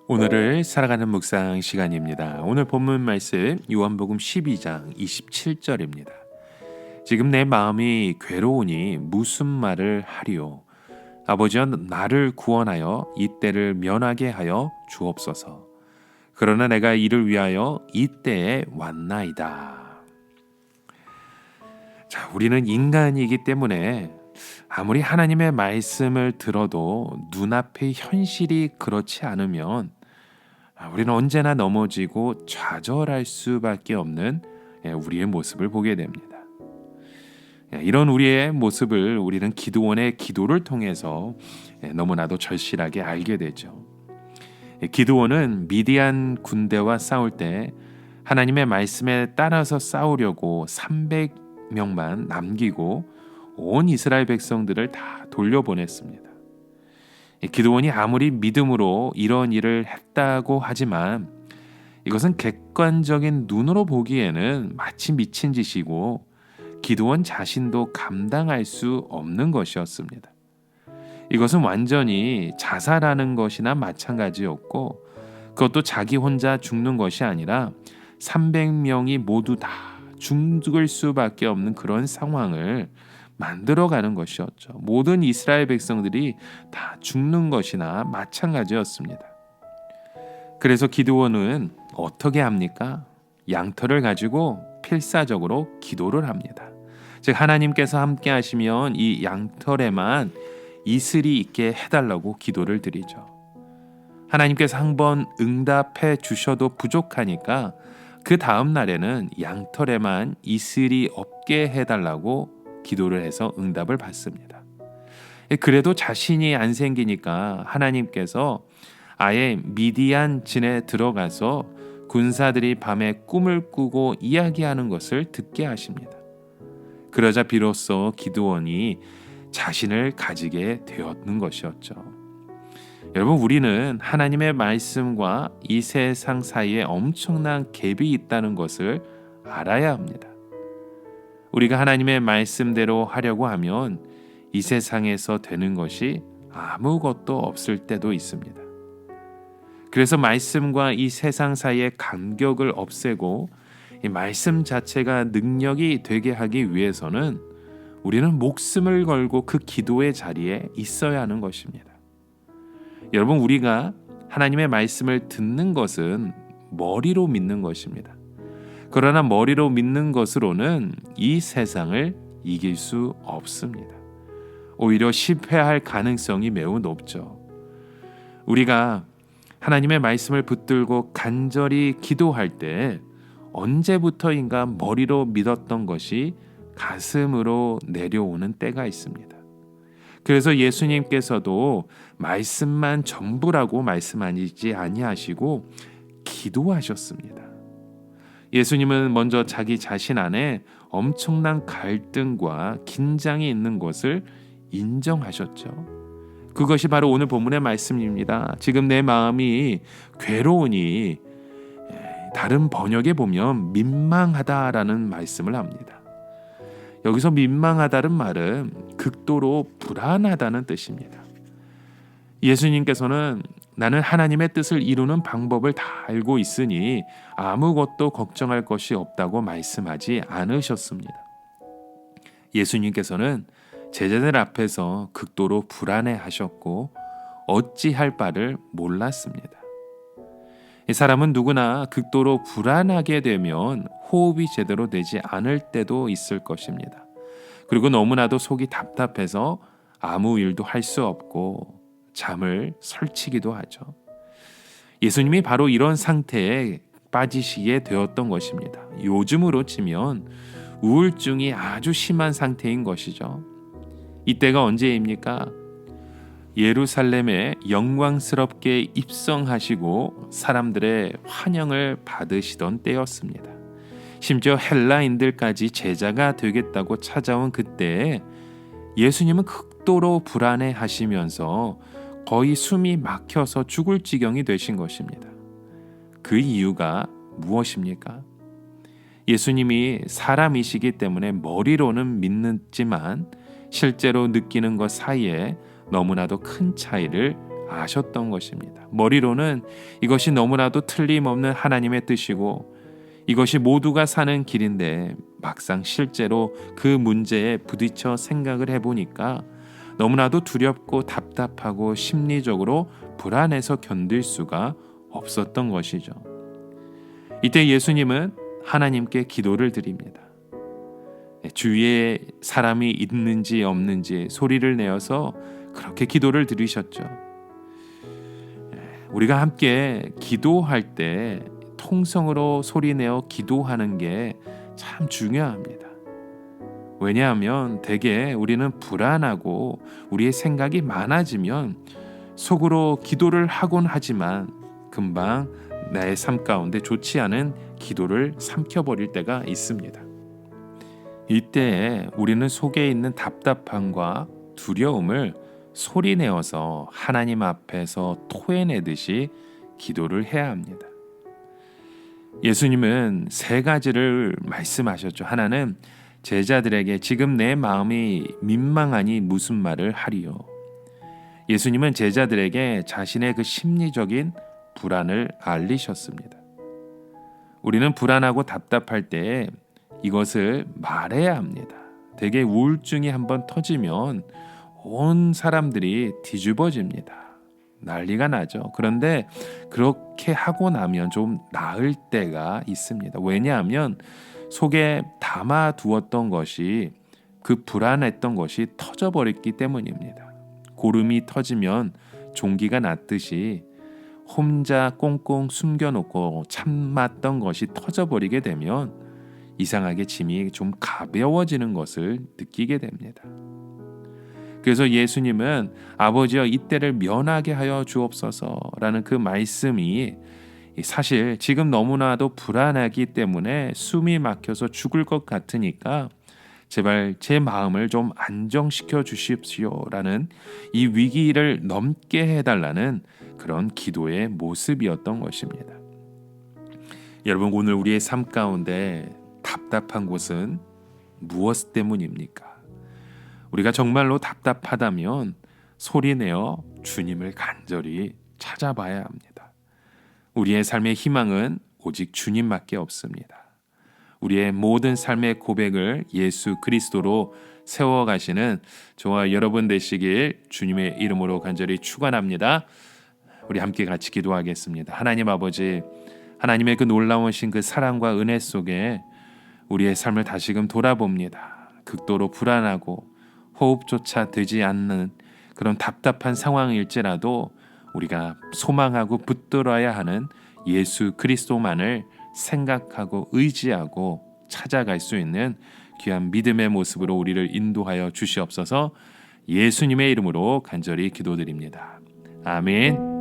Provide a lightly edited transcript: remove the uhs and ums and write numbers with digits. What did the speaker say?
오늘을 살아가는 묵상 시간입니다. 오늘 본문 말씀 요한복음 12장 27절입니다. 지금 내 마음이 괴로우니 무슨 말을 하리요. 아버지여 나를 구원하여 이 때를 면하게 하여 주옵소서. 그러나 내가 이를 위하여 이 때에 왔나이다. 자, 우리는 인간이기 때문에 아무리 하나님의 말씀을 들어도 눈앞의 현실이 그렇지 않으면 우리는 언제나 넘어지고 좌절할 수밖에 없는 우리의 모습을 보게 됩니다. 이런 우리의 모습을 우리는 기드온의 기도를 통해서 너무나도 절실하게 알게 되죠. 기드온은 미디안 군대와 싸울 때 하나님의 말씀에 따라서 싸우려고 300명만 남기고 온 이스라엘 백성들을 다 돌려보냈습니다. 기드온이 아무리 믿음으로 이런 일을 했다고 하지만 이것은 객관적인 눈으로 보기에는 마치 미친 짓이고 기드온 자신도 감당할 수 없는 것이었습니다. 이것은 완전히 자살하는 것이나 마찬가지였고 그것도 자기 혼자 죽는 것이 아니라 300명이 모두 다 죽을 수밖에 없는 그런 상황을 만들어가는 것이었죠. 모든 이스라엘 백성들이 다 죽는 것이나 마찬가지였습니다. 그래서 기드온은 어떻게 합니까? 양털을 가지고 필사적으로 기도를 합니다. 즉 하나님께서 함께 하시면 이 양털에만 이슬이 있게 해달라고 기도를 드리죠. 하나님께서 한번 응답해 주셔도 부족하니까 그 다음 날에는 양털에만 이슬이 없게 해달라고 기도를 해서 응답을 받습니다. 그래도 자신이 안 생기니까 하나님께서 아예 미디안 진에 들어가서 군사들이 밤에 꿈을 꾸고 이야기하는 것을 듣게 하십니다. 그러자 비로소 기드온이 자신을 가지게 되었는 것이었죠. 여러분, 우리는 하나님의 말씀과 이 세상 사이에 엄청난 갭이 있다는 것을 알아야 합니다. 우리가 하나님의 말씀대로 하려고 하면 이 세상에서 되는 것이 아무것도 없을 때도 있습니다. 그래서 말씀과 이 세상 사이의 간격을 없애고 이 말씀 자체가 능력이 되게 하기 위해서는 우리는 목숨을 걸고 그 기도의 자리에 있어야 하는 것입니다. 여러분, 우리가 하나님의 말씀을 듣는 것은 머리로 믿는 것입니다. 그러나 머리로 믿는 것으로는 이 세상을 이길 수 없습니다. 오히려 실패할 가능성이 매우 높죠. 우리가 하나님의 말씀을 붙들고 간절히 기도할 때 언제부터인가 머리로 믿었던 것이 가슴으로 내려오는 때가 있습니다. 그래서 예수님께서도 말씀만 전부라고 말씀하지 아니하시고 기도하셨습니다. 예수님은 먼저 자기 자신 안에 엄청난 갈등과 긴장이 있는 것을 인정하셨죠. 그것이 바로 오늘 본문의 말씀입니다. 지금 내 마음이 괴로우니 다른 번역에 보면 민망하다라는 말씀을 합니다. 여기서 민망하다는 말은 극도로 불안하다는 뜻입니다. 예수님께서는 나는 하나님의 뜻을 이루는 방법을 다 알고 있으니 아무것도 걱정할 것이 없다고 말씀하지 않으셨습니다. 예수님께서는 제자들 앞에서 극도로 불안해하셨고 어찌할 바를 몰랐습니다. 이 사람은 누구나 극도로 불안하게 되면 호흡이 제대로 되지 않을 때도 있을 것입니다. 그리고 너무나도 속이 답답해서 아무 일도 할 수 없고 잠을 설치기도 하죠. 예수님이 바로 이런 상태에 빠지시게 되었던 것입니다. 요즘으로 치면 우울증이 아주 심한 상태인 것이죠. 이때가 언제입니까? 예루살렘에 영광스럽게 입성하시고 사람들의 환영을 받으시던 때였습니다. 심지어 헬라인들까지 제자가 되겠다고 찾아온 그때에 예수님은 극도로 불안해하시면서 거의 숨이 막혀서 죽을 지경이 되신 것입니다. 그 이유가 무엇입니까? 예수님이 사람이시기 때문에 머리로는 믿지만 실제로 느끼는 것 사이에 너무나도 큰 차이를 아셨던 것입니다. 머리로는 이것이 너무나도 틀림없는 하나님의 뜻이고 이것이 모두가 사는 길인데 막상 실제로 그 문제에 부딪혀 생각을 해보니까 너무나도 두렵고 답답하고 심리적으로 불안해서 견딜 수가 없었던 것이죠. 이때 예수님은 하나님께 기도를 드립니다. 주위에 사람이 있는지 없는지 소리를 내어서 그렇게 기도를 드리셨죠. 우리가 함께 기도할 때 통성으로 소리내어 기도하는 게 참 중요합니다. 왜냐하면 대개 우리는 불안하고 우리의 생각이 많아지면 속으로 기도를 하곤 하지만 금방 나의 삶 가운데 좋지 않은 기도를 삼켜버릴 때가 있습니다. 이때 우리는 속에 있는 답답함과 두려움을 소리내어서 하나님 앞에서 토해내듯이 기도를 해야 합니다. 예수님은 세 가지를 말씀하셨죠. 하나는 제자들에게 지금 내 마음이 민망하니 무슨 말을 하리요. 예수님은 제자들에게 자신의 그 심리적인 불안을 알리셨습니다. 우리는 불안하고 답답할 때 이것을 말해야 합니다. 대개 우울증이 한번 터지면 온 사람들이 뒤집어집니다. 난리가 나죠. 그런데 그렇게 하고 나면 좀 나을 때가 있습니다. 왜냐하면 속에 담아두었던 것이 그 불안했던 것이 터져버렸기 때문입니다. 고름이 터지면 종기가 났듯이 혼자 꽁꽁 숨겨놓고 참았던 것이 터져버리게 되면 이상하게 짐이 좀 가벼워지는 것을 느끼게 됩니다. 그래서 예수님은 아버지여 이때를 면하게 하여 주옵소서라는 그 말씀이 사실 지금 너무나도 불안하기 때문에 숨이 막혀서 죽을 것 같으니까 제발 제 마음을 좀 안정시켜 주십시오라는 이 위기를 넘게 해달라는 그런 기도의 모습이었던 것입니다. 여러분, 오늘 우리의 삶 가운데 답답한 곳은 무엇 때문입니까? 우리가 정말로 답답하다면 소리내어 주님을 간절히 찾아봐야 합니다. 우리의 삶의 희망은 오직 주님밖에 없습니다. 우리의 모든 삶의 고백을 예수 그리스도로 세워가시는 저와 여러분 되시길 주님의 이름으로 간절히 축원합니다. 우리 함께 같이 기도하겠습니다. 하나님 아버지, 하나님의 그 놀라우신 그 사랑과 은혜 속에 우리의 삶을 다시금 돌아봅니다. 극도로 불안하고 호흡조차 되지 않는 그런 답답한 상황일지라도 우리가 소망하고 붙들어야 하는 예수 그리스도만을 생각하고 의지하고 찾아갈 수 있는 귀한 믿음의 모습으로 우리를 인도하여 주시옵소서. 예수님의 이름으로 간절히 기도드립니다. 아멘.